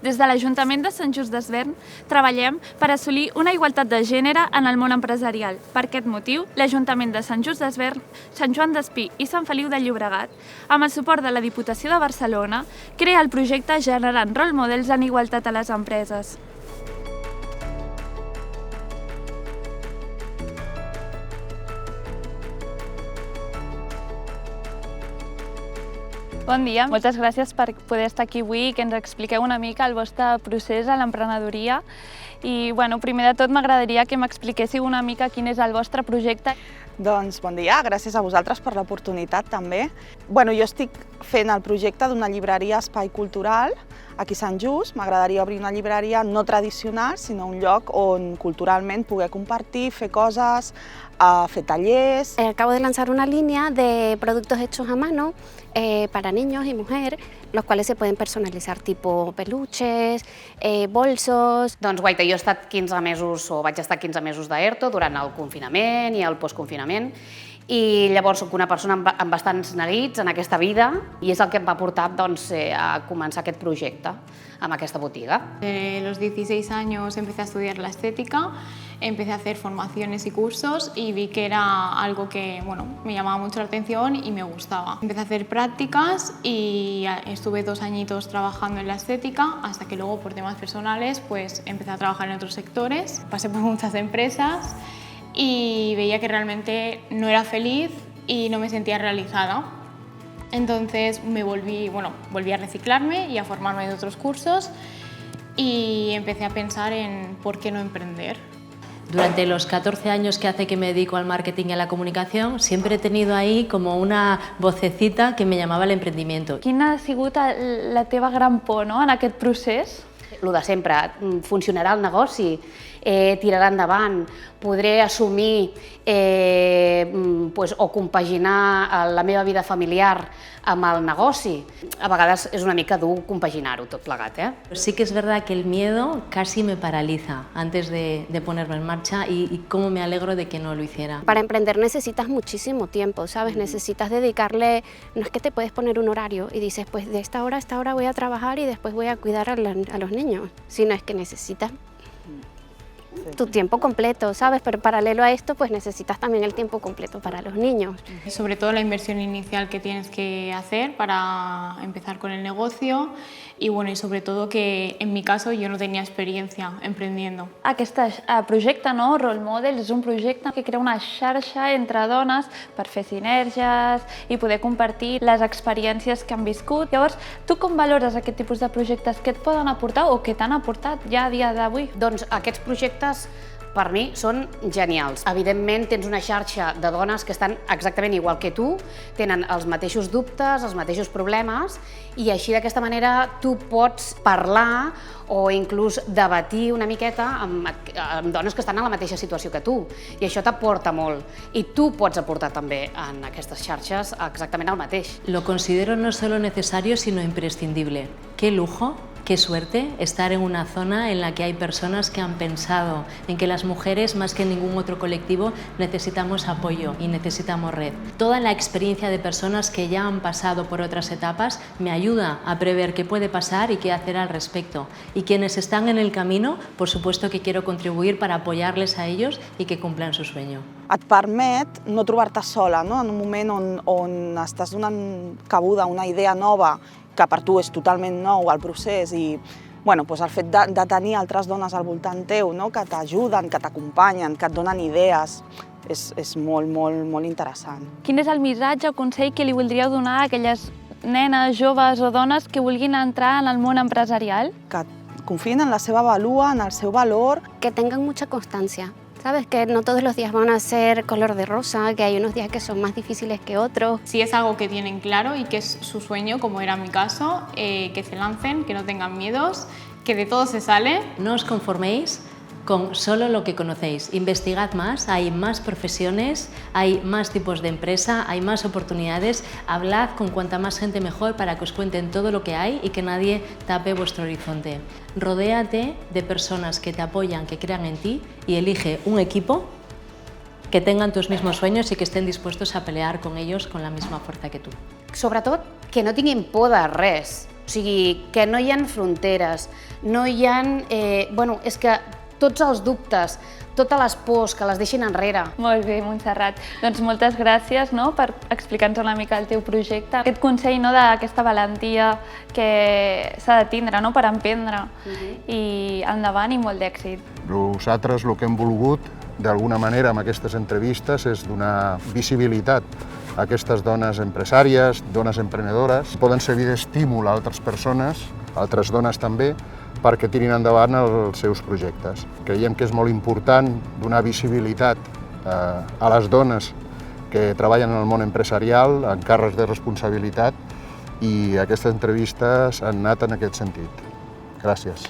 Des de l'Ajuntament de Sant Just Desvern treballem per assolir una igualtat de gènere en el món empresarial. Per aquest motiu, l'Ajuntament de Sant Just Desvern, Sant Joan d'Espí i Sant Feliu de Llobregat, amb el suport de la Diputació de Barcelona, crea el projecte Generant Role Models en Igualtat a les Empreses. Bon dia, moltes gràcies per poder estar aquí avui i que ens expliqueu una mica el vostre procés a l'emprenedoria. I, primer de tot, m'agradaria que m'expliquéssiu una mica quin és el vostre projecte. Doncs bon dia, gràcies a vosaltres per l'oportunitat també. Jo estic fent el projecte d'una llibreria espai cultural aquí a Sant Just. M'agradaria obrir una llibreria no tradicional, sinó un lloc on culturalment poder compartir, fer coses, fer tallers. Acabo de lanzar una línea de productos hechos a mano para niños y mujeres, los cuales se pueden personalizar, tipo peluches, bolsos. Doncs guaita, jo he estat 15 mesos, o vaig estar 15 mesos d'ERTO durant el confinament i el postconfinament, i llavors soc una persona amb bastants neguits en aquesta vida i és el que em va portar a començar aquest projecte amb aquesta botiga. A los 16 años empecé a estudiar la estética, empecé a hacer formaciones y cursos y vi que era algo que me llamaba mucho la atención y me gustaba. Empecé a hacer prácticas y estuve 2 añitos trabajando en la estética hasta que luego por temas personales empecé a trabajar en otros sectores. Pasé por muchas empresas y veía que realmente no era feliz y no me sentía realizada. Entonces volví a reciclarme y a formarme de otros cursos y empecé a pensar en por qué no emprender. Durante los 14 años que hace que me dedico al marketing y a la comunicación, siempre he tenido ahí como una vocecita que me llamaba al emprendimiento. Quina ha sigut la teva gran por en aquest procés? Lo de sempre, funcionarà el negoci, tirarà endavant, podré assumir o compaginar la meva vida familiar amb el negoci. A vegades és una mica dur compaginar-ho tot plegat. Sí que es verdad que el miedo casi me paraliza antes de ponerlo en marcha y cómo me alegro de que no lo hiciera. Para emprender necesitas muchísimo tiempo, ¿sabes? Necesitas dedicarle, no es que te puedes poner un horario y dices, pues de esta hora a esta hora voy a trabajar y después voy a cuidar a los niños, sino es que necesitas tu tiempo completo, ¿sabes? Pero paralelo a esto, necesitas también el tiempo completo para los niños. Sobre todo la inversión inicial que tienes que hacer para empezar con el negocio y sobre todo que en mi caso yo no tenía experiencia emprendiendo. Aquest projecte, Role Models, és un projecte que crea una xarxa entre dones per fer sinergies i poder compartir les experiències que han viscut. Llavors, tu com valores aquest tipus de projectes que et poden aportar o que t'han aportat ja a dia d'avui? Doncs aquests projectes per mi són genials. Evidentment tens una xarxa de dones que estan exactament igual que tu, tenen els mateixos dubtes, els mateixos problemes i així d'aquesta manera tu pots parlar o inclús debatir una miqueta amb dones que estan en la mateixa situació que tu i això t'aporta molt i tu pots aportar també en aquestes xarxes exactament el mateix. Lo considero no solo necesario sino imprescindible. Qué lujo. Qué suerte estar en una zona en la que hay personas que han pensado en que las mujeres, más que en ningún otro colectivo, necesitamos apoyo y necesitamos red. Toda la experiencia de personas que ya han pasado por otras etapas me ayuda a prever qué puede pasar y qué hacer al respecto. Y quienes están en el camino, por supuesto que quiero contribuir para apoyarles a ellos y que cumplan su sueño. Et permet no trobar-te sola, en un moment on estàs donant cabuda a una idea nova que per tu és totalment nou el procés i el fet de tenir altres dones al voltant teu que t'ajuden, que t'acompanyen, que et donen idees, és molt, molt, molt interessant. Quin és el missatge o consell que li voldríeu donar a aquelles nenes, joves o dones que vulguin entrar en el món empresarial? Que confien en la seva vàlua, en el seu valor. Que tengan mucha constancia. ¿Sabes? Que no todos los días van a ser color de rosa, que hay unos días que son más difíciles que otros. Si es algo que tienen claro y que es su sueño, como era mi caso, que se lancen, que no tengan miedos, que de todo se sale. No os conforméis con solo lo que conocéis. Investigad más, hay más profesiones, hay más tipos de empresa, hay más oportunidades. Hablad con cuanta más gente mejor para que os cuenten todo lo que hay y que nadie tape vuestro horizonte. Rodéate de personas que te apoyan, que crean en ti y elige un equipo que tengan tus mismos sueños y que estén dispuestos a pelear con ellos con la misma fuerza que tú. Sobretot, que no tinguin por de res. O sigui, que no hi ha fronteres, no hi ha... és que tots els dubtes, totes les pors, que les deixin enrere. Molt bé, Montserrat. Doncs moltes gràcies per explicar-nos una mica el teu projecte. Aquest consell d'aquesta valentia que s'ha de tindre per emprendre. I endavant i molt d'èxit. Nosaltres el que hem volgut, d'alguna manera, amb aquestes entrevistes, és donar visibilitat a aquestes dones empresàries, dones emprenedores. Poden servir d'estímul a altres persones, a altres dones també, perquè tirin endavant els seus projectes. Creiem que és molt important donar visibilitat a les dones que treballen en el món empresarial, en càrrecs de responsabilitat, i aquestes entrevistes han anat en aquest sentit. Gràcies.